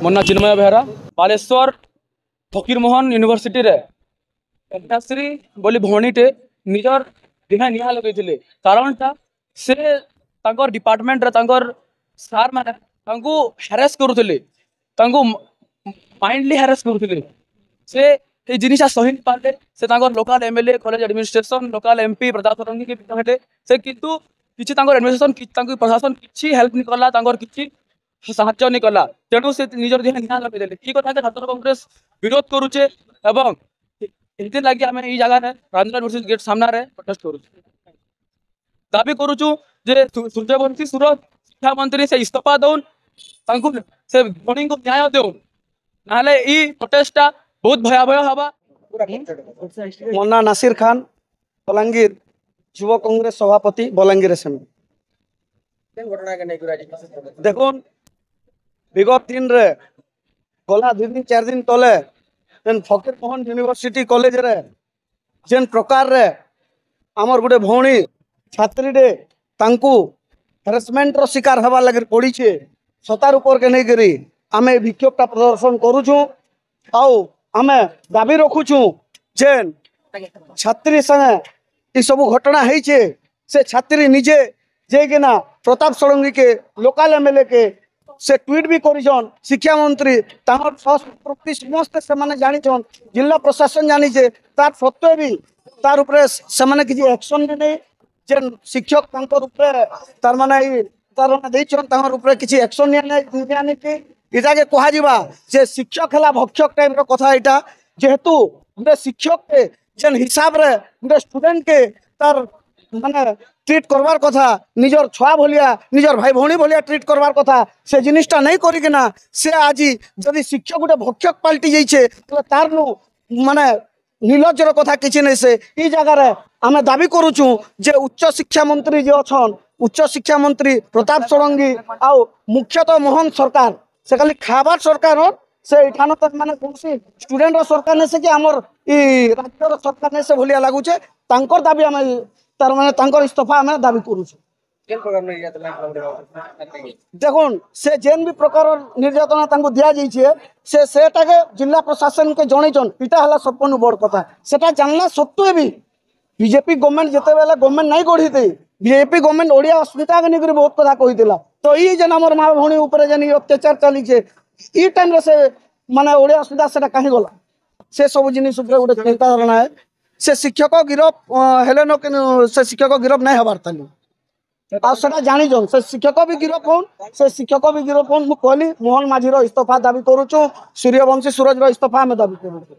ମୋ ନାଁ ଚିନ୍ମୟ ବେହେରା ବାଲେଶ୍ୱର ଫକୀରମୋହନ ୟୁନିଭର୍ସିଟି रे ଏଣ୍ଟାଶ୍ରୀ ବୋଲି ଭଉଣୀଟେ ନିଜର ଦିହା ନିଆଁ ଲଗେଇଥିଲେ। କାରଣଟା ସେ ତାଙ୍କର ଡିପାର୍ଟମେଣ୍ଟରେ ତାଙ୍କର ସାର୍ ମାନେ ତାଙ୍କୁ ହାରାସ କରୁଥିଲେ, ତାଙ୍କୁ ମାଇଣ୍ଡଲି ହାରାସ କରୁଥିଲେ। ସେ এই জিনিসটা সহি পারলে সে তাঙ্কর local MLA college administration local MP Pratap Sarangi কে পিতা হেলে সে কিন্তু কিছু তাঙ্কর এডমিনিস্ট্রেশন তাঙ্কর প্রশাসন কিছু হেল্প নি কলা, তাঙ্কর কিছু সাহায্য নি কলা। তেণু সে নিজের দেহে নিহা লগাই দেলে। এই কথাকে ছাত্র কংগ্রেস বিরোধ করুছে এবং এতে লাগি আমি এই জায়গায় রাজেন্দ্র ইউনিভার্সিটি গেট সামনে প্রটেস্ট করুছু। দাবি করুছু যে সূর্যবংশী সুরত শিক্ষামন্ত্রী সে ইস্তফা দৌন, তাঙ্কু সে ভণীকে ন্যায় দেউন, নাহলে এই প্রটেস্টটা बहुत भयावह हवा। मोना नासिर खान बलांगीर युव कांग्रेस सभापति बलांगीर असेंबली। देखो विगत दिन रे गला 2 दिन 4 दिन तले फकीरमोहन यूनिवर्सिटी कॉलेज रे जेन प्रकार रे आमर गोटे भौणी छात्री रे तांकू हेरासमेंट रो शिकार हवा लगे पड़ी छे। सतार ऊपर के नहीं करी आमे विक्षोभटा प्रदर्शन करूछु। आउ आमे दाबी रखुचु जेन छात्री संगे ये सब घटना है से छात्री निजे जेकिना प्रताप षड़ंगी के लोकाल एमएलए के से ट्वीट भी करिछन। शिक्षा मंत्री तांकर संस्कृति समस्त से माने जानिछन, जिला प्रशासन जानिछे, तार सत्वे भी तार ऊपर से माने किछि एक्शन नै जेन शिक्षक तांकर ऊपर तार माने तार माने दैछन तांकर ऊपर किछि एक्शन नै इटा के कहा जिबा जे शिक्षक है भक्षक टाइप रो कथा। इटा जेहेतु गोटे शिक्षक के जेन हिसाब रे गोटे स्टूडेंट के तार माने ट्रीट करवार कथा, निजर छुआ भलिया निजर भाई भौणी भलिया ट्रीट करवार कथा, से जिनिसटा नहीं करिकिना से आज जदि शिक्षक गोटे भक्षक पलटि जाइछे तो तार नु माने निर्लज्जर कथा किछि नै। से ई जगह रे आमे दाबी करूछु जे उच्च शिक्षा मंत्री जे अछन उच्च शिक्षा मंत्री प्रताप षड़ंगी आउ मुख्यतः मोहन सरकार से खाली खाबार सरकार हो से इठान तक माने कोनसी स्टूडेंट रो सरकार ने से कि हमर ई राज्य रो सरकार ने से भलिया लागु छे। तांकर दाबी हम तार माने तांकर इस्तीफा हम दाबी करू छे। केन प्रकार निर्यातना देखोन से जेन भी प्रकार निर्यातना तांको दिया जाई छे से सेटा के जिला प्रशासन के जणैछन। इटा हला सपनु बड़ कथा। सेटा जानला सत्वे भी बीजेपी गवर्नमेंट जते बेला गवर्नमेंट नहीं गढ़ी दे बीजेपी गवर्नमेंट ओडिया अस्मिता के निकरी बहुत कथा कहितला। तो ई जन हमर मां भौणी ऊपर जन अत्याचार चली छे ई टाइम रे से माने ओडिया अस्मिता सेटा काहे गला से सब जिनिस ऊपर गोटे चिंता धारणा है। से शिक्षक गिरफ हेले न से शिक्षक गिरफ नहीं हबार ताली आ सेटा जानि जन से शिक्षक भी गिरफ होन से शिक्षक भी गिरफ होन। मु कहली मोहन माझी रो इस्तीफा दाबी करूछु, सूर्यवंशी सूरज रो इस्तीफा हम दाबी करूछु।